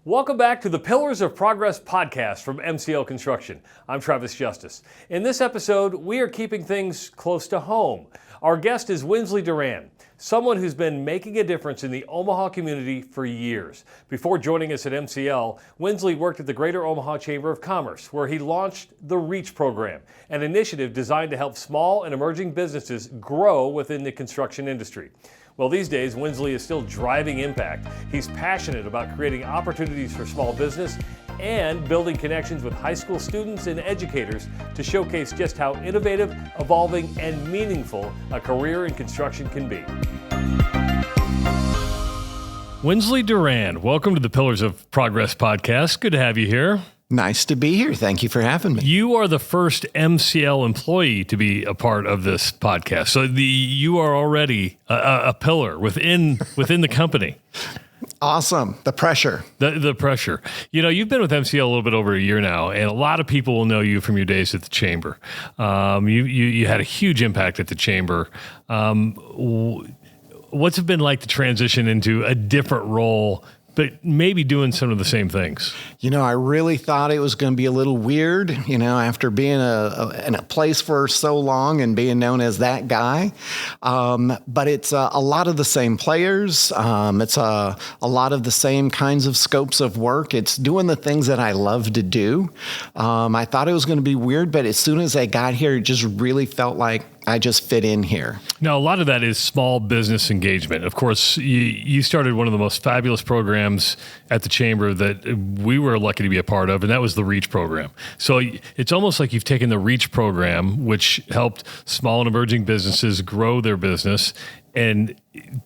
Welcome back to the Pillars of Progress podcast from MCL Construction. I'm Travis Justice. In this episode, we are keeping things close to home. Our guest is Winsley Durand, someone who's been making a difference in the Omaha community for years. Before joining us at MCL, Winsley worked at the Greater Omaha Chamber of Commerce, where he launched the REACH program, an initiative designed to help small and emerging businesses grow within the construction industry. Well, these days, Winsley is still driving impact. He's passionate about creating opportunities for small business and building connections with high school students and educators to showcase just how innovative, evolving, and meaningful a career in construction can be. Winsley Durand, welcome to the Pillars of Progress podcast. Good to have you here. Nice to be here. Thank you for having me. You are the first MCL employee to be a part of this podcast. So you are already a pillar within the company. Awesome. The pressure. The pressure. You know, you've been with MCL a little bit over a year now, and a lot of people will know you from your days at the Chamber. You had a huge impact at the Chamber. What's it been like to transition into a different role, but maybe doing some of the same things? You know, I really thought it was going to be a little weird, after being in a place for so long and being known as that guy. But it's a lot of the same players. It's a lot of the same kinds of scopes of work. It's doing the things that I love to do. I thought it was going to be weird, but as soon as I got here, it just really felt like I just fit in here. Now, a lot of that is small business engagement. Of course, you started one of the most fabulous programs at the Chamber that we were lucky to be a part of, and that was the REACH program. So it's almost like you've taken the REACH program, which helped small and emerging businesses grow their business, and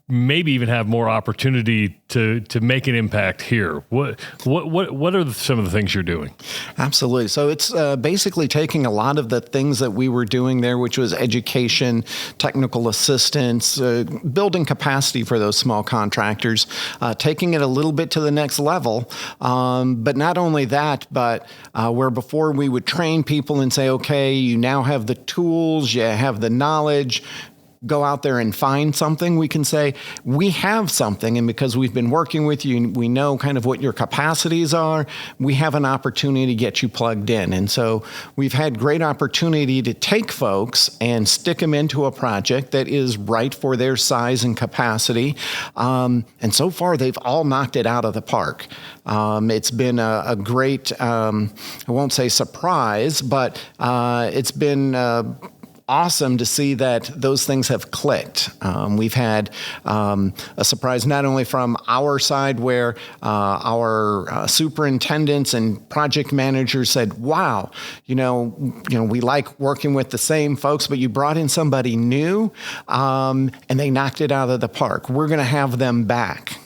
maybe even have more opportunity to make an impact here. What are some of the things you're doing? Absolutely. So it's basically taking a lot of the things that we were doing there, which was education, technical assistance, building capacity for those small contractors, taking it a little bit to the next level. But not only that, but where before we would train people and say, okay, you now have the tools, you have the knowledge, go out there and find something, we can say, we have something, and because we've been working with you, we know kind of what your capacities are, we have an opportunity to get you plugged in. And so we've had great opportunity to take folks and stick them into a project that is right for their size and capacity. And so far, they've all knocked it out of the park. It's been a great, I won't say surprise, but it's been awesome to see that those things have clicked. We've had a surprise not only from our side where our superintendents and project managers said, wow, we like working with the same folks, but you brought in somebody new and they knocked it out of the park. We're going to have them back.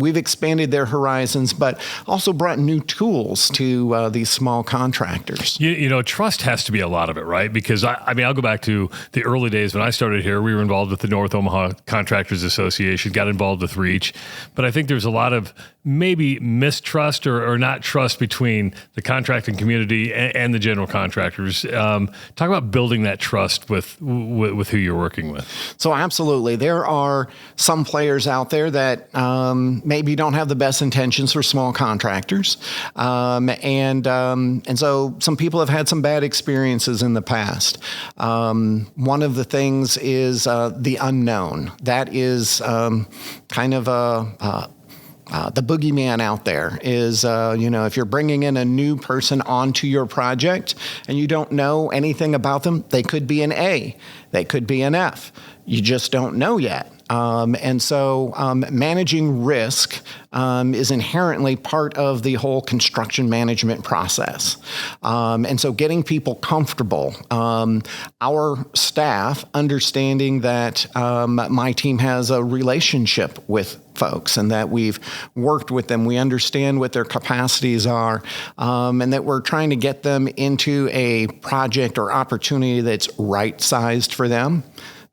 We've expanded their horizons, but also brought new tools to these small contractors. Trust has to be a lot of it, right? Because I'll go back to the early days when I started here. We were involved with the North Omaha Contractors Association, got involved with REACH, but I think there's a lot of maybe mistrust or not trust between the contracting community and the general contractors. Talk about building that trust with who you're working with. So absolutely. There are some players out there that maybe don't have the best intentions for small contractors. And so some people have had some bad experiences in the past. One of the things is the unknown. That is kind of the boogeyman out there is, if you're bringing in a new person onto your project and you don't know anything about them, they could be an A, they could be an F. You just don't know yet. And so managing risk is inherently part of the whole construction management process. And so getting people comfortable, our staff understanding that my team has a relationship with folks and that we've worked with them, we understand what their capacities are, and that we're trying to get them into a project or opportunity that's right-sized for them.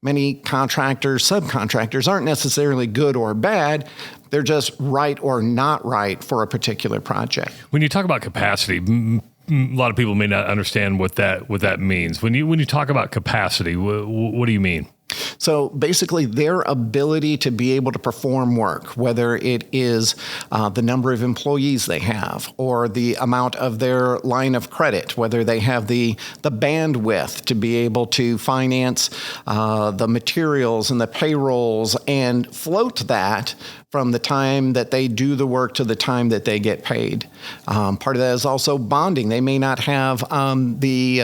Many contractors, subcontractors aren't necessarily good or bad. They're just right or not right for a particular project. When you talk about capacity, a lot of people may not understand what that means. When you talk about capacity, what do you mean? So basically their ability to be able to perform work, whether it is the number of employees they have or the amount of their line of credit, whether they have the bandwidth to be able to finance the materials and the payrolls and float that from the time that they do the work to the time that they get paid. Part of that is also bonding. They may not have the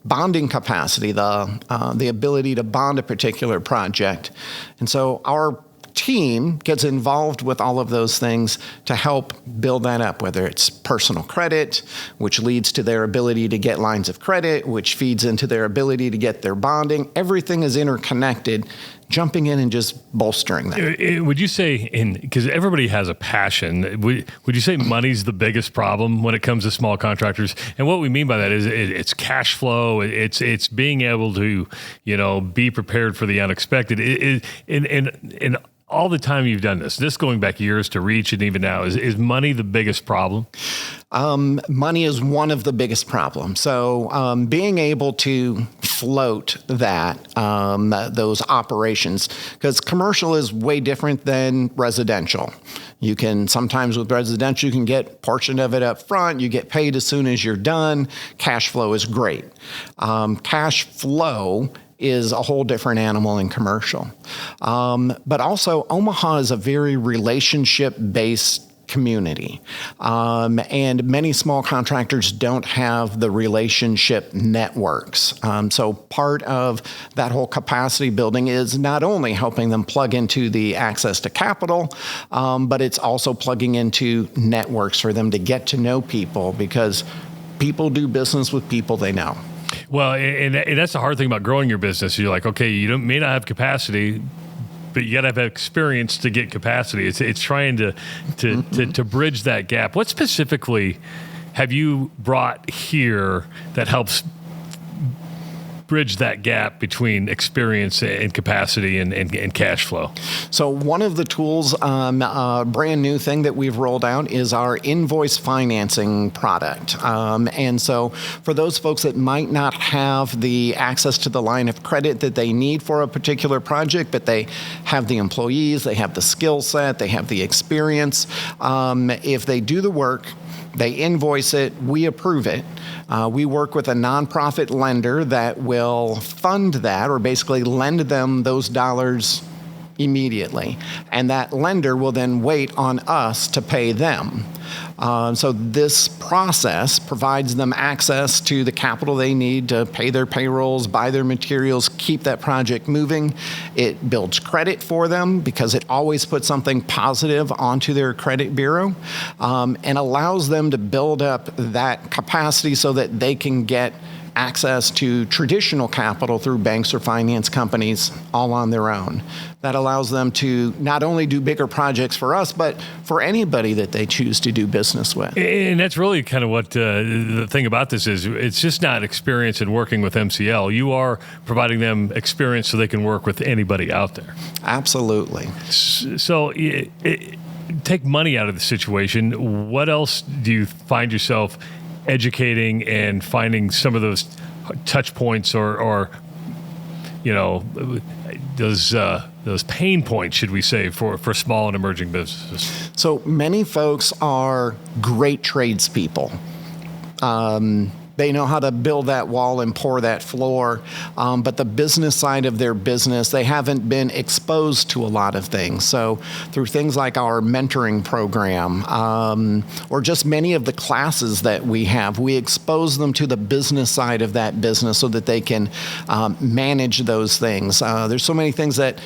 bonding capacity, the ability to bond a particular project. And so our team gets involved with all of those things to help build that up, whether it's personal credit, which leads to their ability to get lines of credit, which feeds into their ability to get their bonding. Everything is interconnected, jumping in and just bolstering that. Would you say, because everybody has a passion, would you say money's the biggest problem when it comes to small contractors? And what we mean by that is it's cash flow, it's being able to, be prepared for the unexpected. And all the time you've done this going back years to Reach and even now, is money the biggest problem? Money is one of the biggest problems. So being able to float those operations, because commercial is way different than residential. You can sometimes with residential, you can get a portion of it up front. You get paid as soon as you're done. Cash flow is great. Cash flow is a whole different animal in commercial. But also Omaha is a very relationship-based community. And many small contractors don't have the relationship networks. So part of that whole capacity building is not only helping them plug into the access to capital, but it's also plugging into networks for them to get to know people, because people do business with people they know. Well, and that's the hard thing about growing your business. You're like, okay, may not have capacity, but you got to have experience to get capacity. It's trying to bridge that gap. What specifically have you brought here that helps bridge that gap between experience and capacity and cash flow? So one of the tools, a brand new thing that we've rolled out, is our invoice financing product. And so for those folks that might not have the access to the line of credit that they need for a particular project, but they have the employees, they have the skill set, they have the experience, if they do the work, they invoice it, we approve it. We work with a nonprofit lender that will fund that, or basically lend them those dollars immediately. And that lender will then wait on us to pay them. So this process provides them access to the capital they need to pay their payrolls, buy their materials, keep that project moving. It builds credit for them because it always puts something positive onto their credit bureau, and allows them to build up that capacity so that they can get access to traditional capital through banks or finance companies all on their own. That allows them to not only do bigger projects for us, but for anybody that they choose to do business with. And that's really kind of what the thing about this is. It's just not experience in working with MCL. You are providing them experience so they can work with anybody out there. Absolutely. So take money out of the situation. What else do you find yourself educating and finding some of those touch points or those pain points, should we say, for small and emerging businesses? So many folks are great tradespeople. They know how to build that wall and pour that floor, but the business side of their business, they haven't been exposed to a lot of things. So through things like our mentoring program, or just many of the classes that we have, we expose them to the business side of that business so that they can manage those things. There's so many things that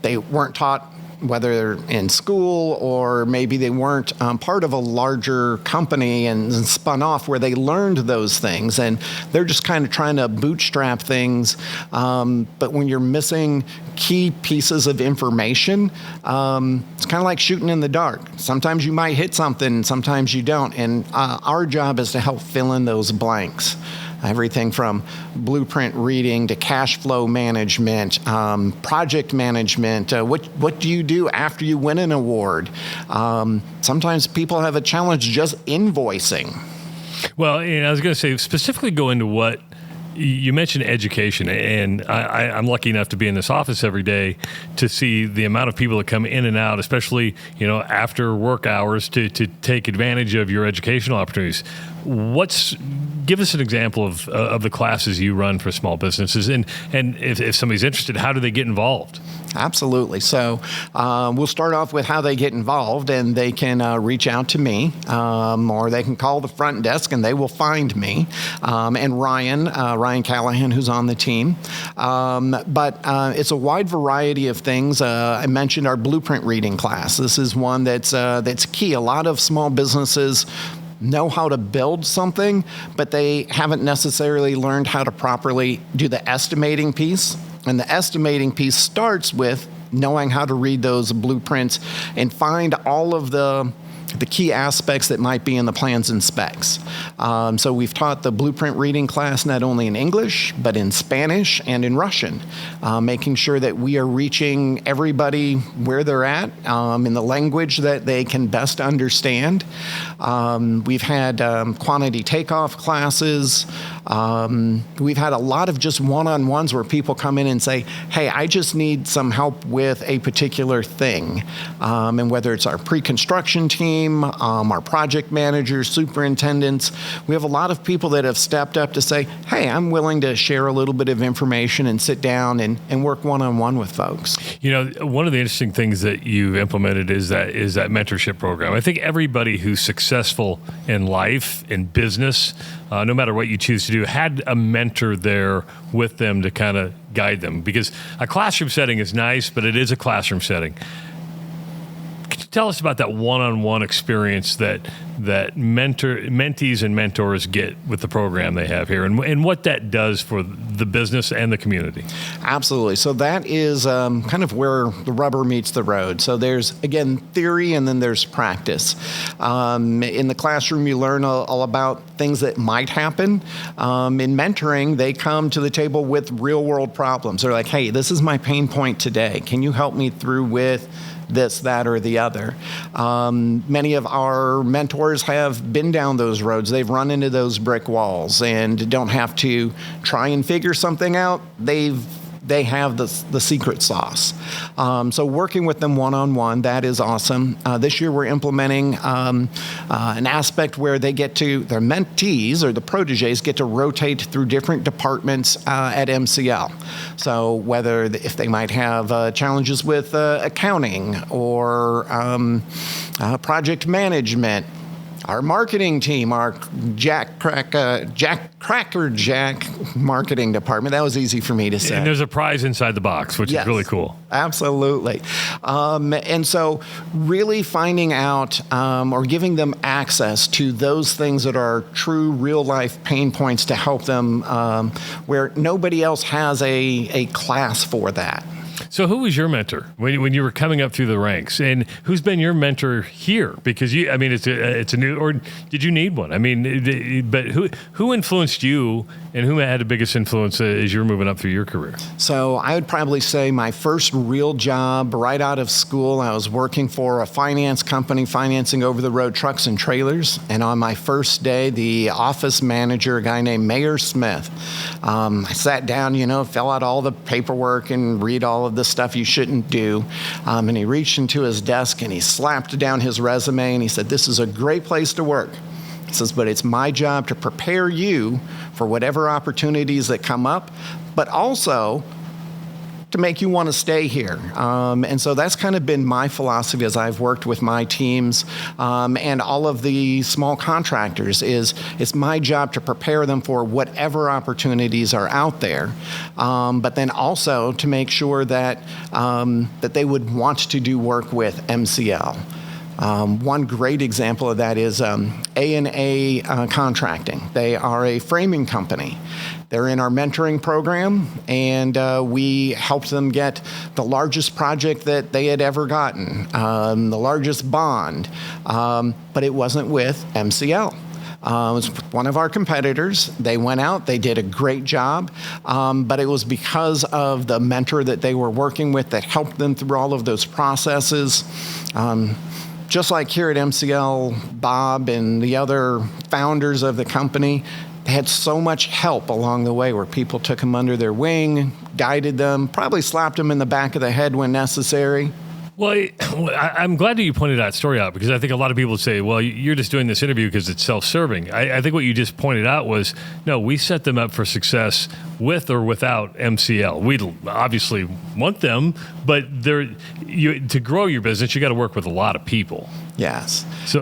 they weren't taught, whether in school or maybe they weren't part of a larger company and spun off where they learned those things, and they're just kind of trying to bootstrap things. But when you're missing key pieces of information, it's kind of like shooting in the dark. Sometimes you might hit something, sometimes you don't, and our job is to help fill in those blanks. Everything from blueprint reading to cash flow management, project management. What do you do after you win an award? Sometimes people have a challenge just invoicing. Well, and I was going to say, specifically go into what You mentioned education, and I'm lucky enough to be in this office every day to see the amount of people that come in and out, especially after work hours, to take advantage of your educational opportunities. Give us an example of the classes you run for small businesses, and if somebody's interested, how do they get involved? Absolutely. So we'll start off with how they get involved, and they can reach out to me, or they can call the front desk and they will find me, and Ryan Callahan, who's on the team. But it's a wide variety of things. I mentioned our blueprint reading class. This is one that's key. A lot of small businesses know how to build something, but they haven't necessarily learned how to properly do the estimating piece. And the estimating piece starts with knowing how to read those blueprints and find all of the key aspects that might be in the plans and specs. So we've taught the blueprint reading class not only in English, but in Spanish and in Russian, making sure that we are reaching everybody where they're at in the language that they can best understand. We've had quantity takeoff classes. We've had a lot of just one-on-ones where people come in and say, hey, I just need some help with a particular thing. And whether it's our pre-construction team, our project managers, superintendents, we have a lot of people that have stepped up to say, hey, I'm willing to share a little bit of information and sit down and work one-on-one with folks. One of the interesting things that you've implemented is that mentorship program. I think everybody who's successful in life, in business, no matter what you choose to do, had a mentor there with them to kind of guide them. Because a classroom setting is nice, but it is a classroom setting. Could you tell us about that one-on-one experience that mentees and mentors get with the program they have here, and what that does for the business and the community? Absolutely. So that is kind of where the rubber meets the road. So there's, again, theory, and then there's practice. In the classroom, you learn all about things that might happen. In mentoring, they come to the table with real-world problems. They're like, hey, this is my pain point today. Can you help me through with this, that, or the other? Many of our mentors have been down those roads. They've run into those brick walls and don't have to try and figure something out. They have the secret sauce. So working with them one-on-one, that is awesome. This year we're implementing an aspect where their mentees or the proteges get to rotate through different departments at MCL. So whether if they might have challenges with accounting or project management, our marketing team, our Jack Cracker Jack marketing department. That was easy for me to say. And there's a prize inside the box, which is really cool. Absolutely. And so really finding out or giving them access to those things that are true real-life pain points to help them where nobody else has a class for that. So who was your mentor when you were coming up through the ranks, and who's been your mentor here? Because it's a new, or did you need one? But who influenced you, and who had the biggest influence as you were moving up through your career? So I would probably say my first real job right out of school, I was working for a finance company financing over-the-road trucks and trailers. And on my first day, the office manager, a guy named Mayor Smith, I sat down, fill out all the paperwork and read all of the stuff you shouldn't do. And he reached into his desk and he slapped down his resume and he said, "This is a great place to work." He says, "But it's my job to prepare you for whatever opportunities that come up, but also to make you want to stay here." And so that's kind of been my philosophy as I've worked with my teams and all of the small contractors is it's my job to prepare them for whatever opportunities are out there, but then also to make sure that they would want to do work with MCL. One great example of that is A&A Contracting. They are a framing company. They're in our mentoring program, and we helped them get the largest project that they had ever gotten, the largest bond, but it wasn't with MCL. It was one of our competitors. They went out, they did a great job, but it was because of the mentor that they were working with that helped them through all of those processes. Just like here at MCL, Bob and the other founders of the company had so much help along the way where people took him under their wing, guided them, probably slapped him in the back of the head when necessary. Well, I'm glad that you pointed that story out, because I think a lot of people would say, well, you're just doing this interview because it's self-serving. I think what you just pointed out was, no, we set them up for success with or without MCL. We obviously want them, but to grow your business, you got to work with a lot of people. Yes. So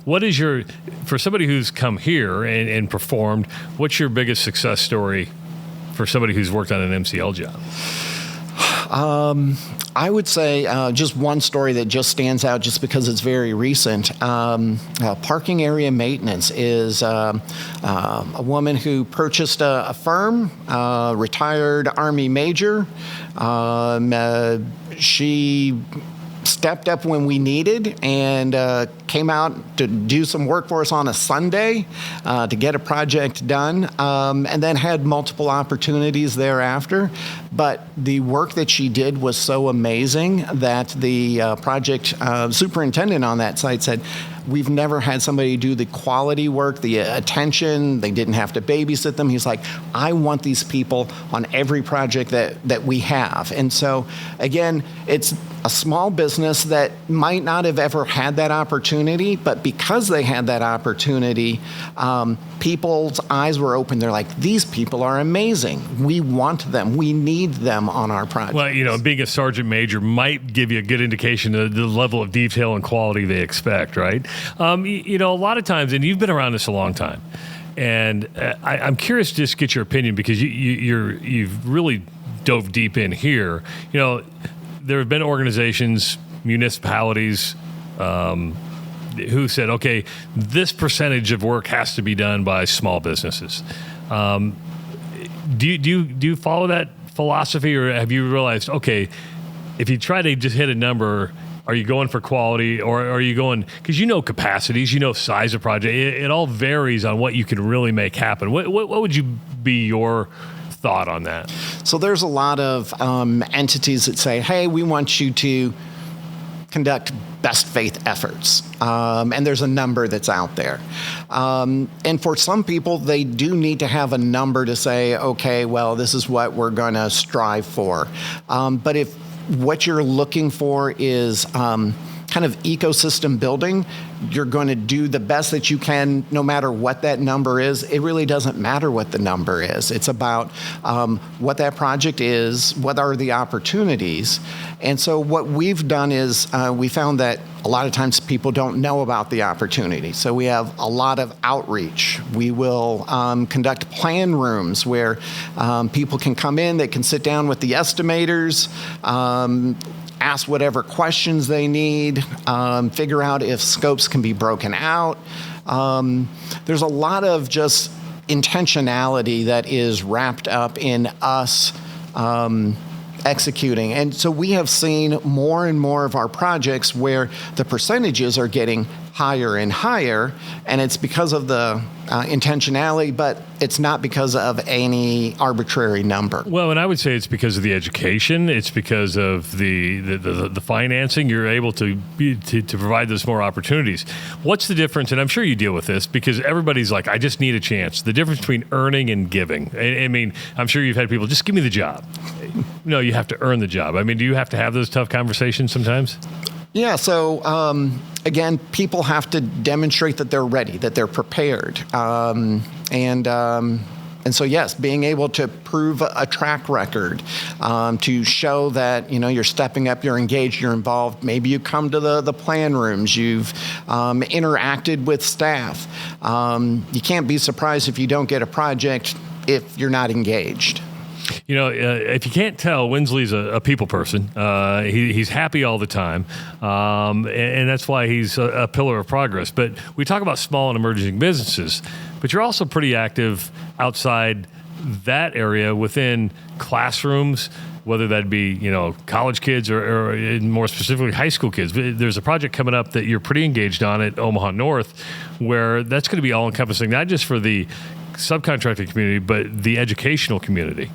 what is for somebody who's come here and performed, what's your biggest success story for somebody who's worked on an MCL job? I would say just one story that just stands out just because it's very recent. Parking area maintenance is a woman who purchased a firm, retired Army major. She stepped up when we needed and came out to do some work for us on a Sunday to get a project done, and then had multiple opportunities thereafter. But the work that she did was so amazing that the project superintendent on that site said, we've never had somebody do the quality work, the attention. They didn't have to babysit them. He's like, I want these people on every project that we have. And so, again, it's a small business that might not have ever had that opportunity, but because they had that opportunity, people's eyes were open. They're like, these people are amazing. We want them. We need them on our project. Well, being a sergeant major might give you a good indication of the level of detail and quality they expect, right? A lot of times, and you've been around this a long time, and I'm curious to just get your opinion, because you've really dove deep in here. There have been organizations, municipalities, who said, okay, this percentage of work has to be done by small businesses. Do you follow that philosophy, or have you realized, okay, if you try to just hit a number, are you going for quality, or are you going, because capacities, size of project, it all varies on what you can really make happen. What would you be your thought on that? So there's a lot of entities that say, hey, we want you to conduct best faith efforts. And there's a number that's out there. And for some people, they do need to have a number to say, okay, well, this is what we're going to strive for. But if what you're looking for is kind of ecosystem building, you're going to do the best that you can no matter what that number is. It really doesn't matter what the number is. It's about what that project is, what are the opportunities. And so what we've done is we found that a lot of times people don't know about the opportunity. So we have a lot of outreach. We will conduct plan rooms where people can come in, they can sit down with the estimators, ask whatever questions they need, figure out if scopes can be broken out. There's a lot of just intentionality that is wrapped up in us executing. And so we have seen more and more of our projects where the percentages are getting higher and higher, and it's because of the intentionality, but it's not because of any arbitrary number. Well, and I would say it's because of the education. It's because of the financing. You're able to provide those more opportunities. What's the difference? And I'm sure you deal with this because everybody's like, I just need a chance. The difference between earning and giving. I mean, I'm sure you've had people, just give me the job. No, you have to earn the job. I mean, do you have to have those tough conversations sometimes? Yeah, so again, people have to demonstrate that they're ready, that they're prepared. And so, yes, being able to prove a track record, to show that, you're stepping up, you're engaged, you're involved. Maybe you come to the plan rooms, you've interacted with staff. You can't be surprised if you don't get a project if you're not engaged. If you can't tell, Winsley's a people person. He's happy all the time, and that's why he's a pillar of progress. But we talk about small and emerging businesses, but you're also pretty active outside that area within classrooms, whether that be, college kids or more specifically high school kids. There's a project coming up that you're pretty engaged on at Omaha North, where that's going to be all-encompassing, not just for the subcontracting community, but the educational community.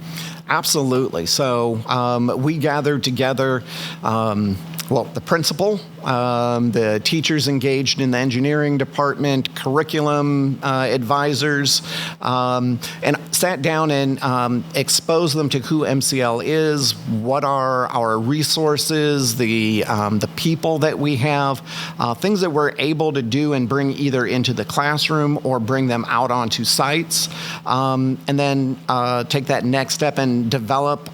Absolutely. So we gathered together, the principal the teachers engaged in the engineering department, curriculum advisors, and sat down and exposed them to who MCL is, what are our resources, the people that we have, things that we're able to do and bring either into the classroom or bring them out onto sites, and then take that next step and develop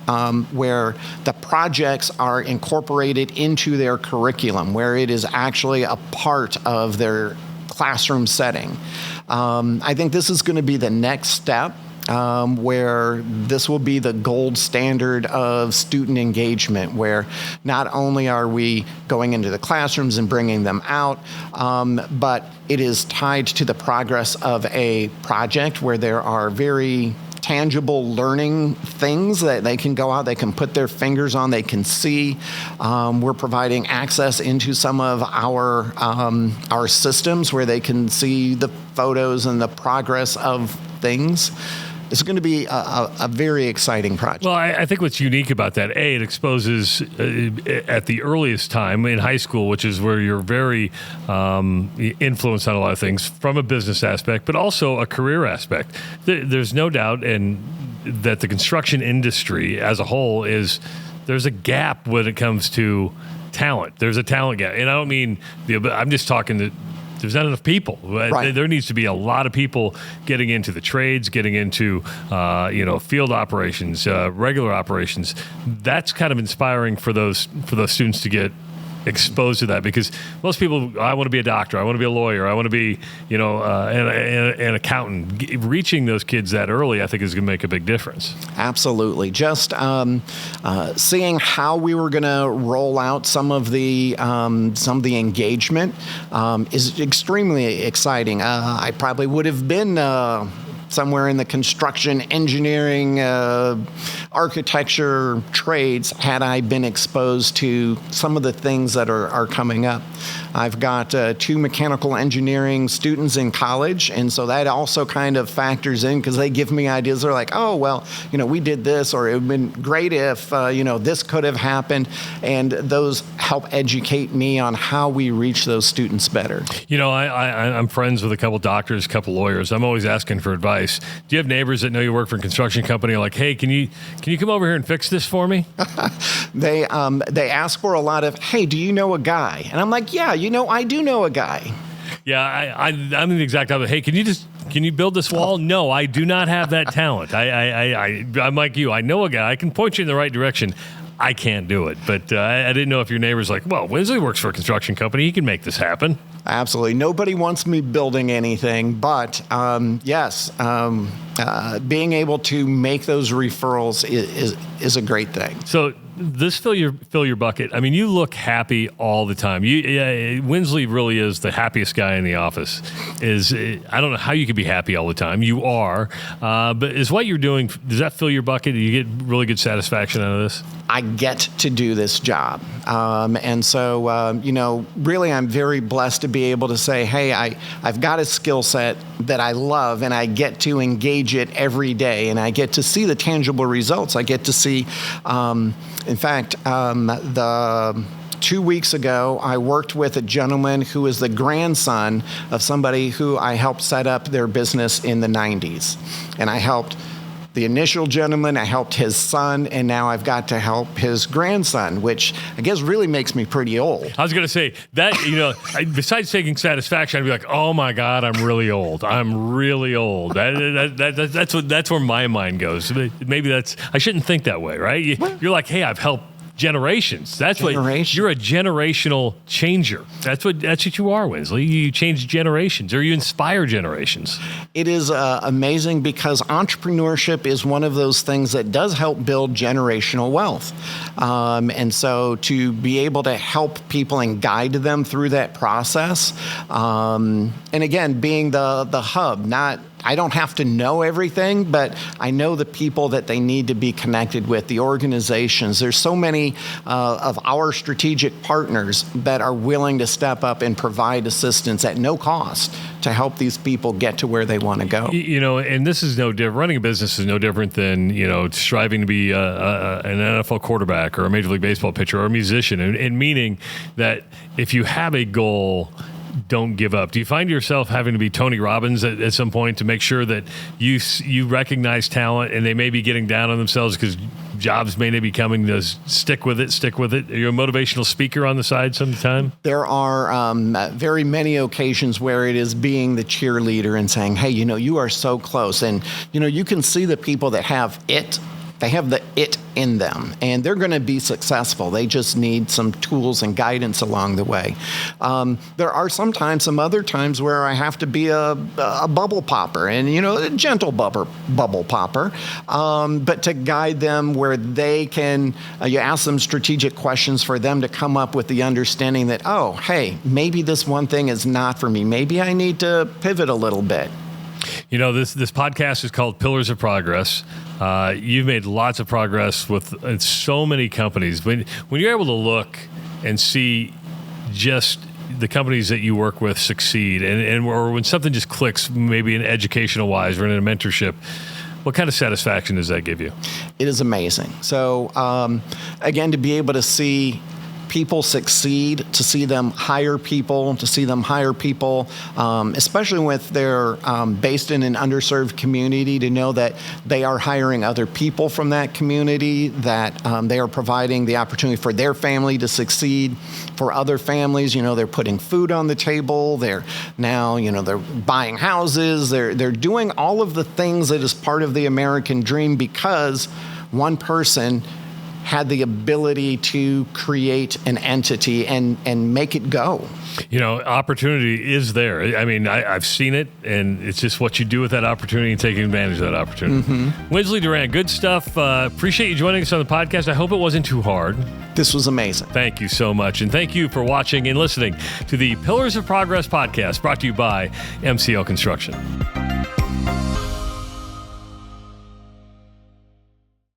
where the projects are incorporated into their curriculum, where it is actually a part of their classroom setting. I think this is going to be the next step, where this will be the gold standard of student engagement, where not only are we going into the classrooms and bringing them out, but it is tied to the progress of a project where there are very tangible learning things that they can go out, they can put their fingers on, they can see. We're providing access into some of our systems where they can see the photos and the progress of things. It's going to be a very exciting project. Well, I think what's unique about that, it exposes at the earliest time in high school, which is where you're very influenced on a lot of things from a business aspect, but also a career aspect. There's no doubt that the construction industry as a whole there's a gap when it comes to talent. There's a talent gap. And I don't mean, I'm just talking that there's not enough people. Right. There needs to be a lot of people getting into the trades, getting into field operations, regular operations. That's kind of inspiring for those students to get exposed to that, because most people, I want to be a doctor, I want to be a lawyer, I want to be an accountant. Reaching those kids that early, I think, is going to make a big difference. Absolutely. Just seeing how we were going to roll out some of the engagement is extremely exciting. I probably would have been somewhere in the construction, engineering, architecture trades had I been exposed to some of the things that are coming up. I've got 2 mechanical engineering students in college, and so that also kind of factors in, because they give me ideas. They're like, oh, well, we did this, or it would have been great if, this could have happened, and those help educate me on how we reach those students better. I'm friends with a couple doctors, a couple lawyers. I'm always asking for advice. Do you have neighbors that know you work for a construction company, like, hey, can you come over here and fix this for me? They ask for a lot of, hey, do you know a guy? And I'm like, yeah, I do know a guy. Yeah, I'm the exact opposite. Hey, can you build this wall? No, I do not have that talent. I'm like you. I know a guy. I can point you in the right direction. I can't do it. But I didn't know if your neighbor's like, well, Winsley works for a construction company. He can make this happen. Absolutely. Nobody wants me building anything, but yes, being able to make those referrals is a great thing. So this fill your bucket. I mean, you look happy all the time. Winsley really is the happiest guy in the office. I don't know how you can be happy all the time. You are, but is what you're doing, does that fill your bucket? Do you get really good satisfaction out of this? I get to do this job, and so really, I'm very blessed to be able to say, hey, I've got a skill set that I love, and I get to engage it every day, and I get to see the tangible results. I get to see. In fact, 2 weeks ago, I worked with a gentleman who is the grandson of somebody who I helped set up their business in the 90s. And I helped the initial gentleman, I helped his son, and now I've got to help his grandson, which I guess really makes me pretty old. I was going to say that, besides taking satisfaction, I'd be like, oh my God, I'm really old. I'm really old. That's where my mind goes. Maybe I shouldn't think that way, right? You're like, hey, I've helped generations. That's what you're a generational changer. That's what you are, Winsley. You change generations, or you inspire generations. It is amazing, because entrepreneurship is one of those things that does help build generational wealth. And so to be able to help people and guide them through that process, and again, being the hub, not I don't have to know everything, but I know the people that they need to be connected with, the organizations. There's so many of our strategic partners that are willing to step up and provide assistance at no cost to help these people get to where they want to go. And this is no different. Running a business is no different than, striving to be an NFL quarterback or a Major League Baseball pitcher or a musician, and meaning that if you have a goal, don't give up. Do you find yourself having to be Tony Robbins at some point to make sure that you recognize talent and they may be getting down on themselves because jobs may not be coming, to stick with it? Are you a motivational speaker on the side sometime? There are very many occasions where it is being the cheerleader and saying, hey, you are so close. And, you can see the people that have it. They have the it in them, and they're going to be successful. They just need some tools and guidance along the way. There are some other times where I have to be a bubble popper, and a gentle bubble popper, but to guide them where they can. You ask them strategic questions for them to come up with the understanding that, oh, hey, maybe this one thing is not for me. Maybe I need to pivot a little bit. This podcast is called Pillars of Progress. You've made lots of progress with so many companies. When you're able to look and see just the companies that you work with succeed, or when something just clicks, maybe in educational wise or in a mentorship, what kind of satisfaction does that give you? It is amazing. So again, to be able to see people succeed, to see them hire people, especially with they're based in an underserved community, to know that they are hiring other people from that community, that they are providing the opportunity for their family to succeed. For other families, they're putting food on the table. They're now, they're buying houses. They're doing all of the things that is part of the American dream because one person had the ability to create an entity and make it go. Opportunity is there. I mean, I've seen it, and it's just what you do with that opportunity and taking advantage of that opportunity. Mm-hmm. Winsley Durand, good stuff. Appreciate you joining us on the podcast. I hope it wasn't too hard. This was amazing. Thank you so much. And thank you for watching and listening to the Pillars of Progress podcast, brought to you by MCL Construction.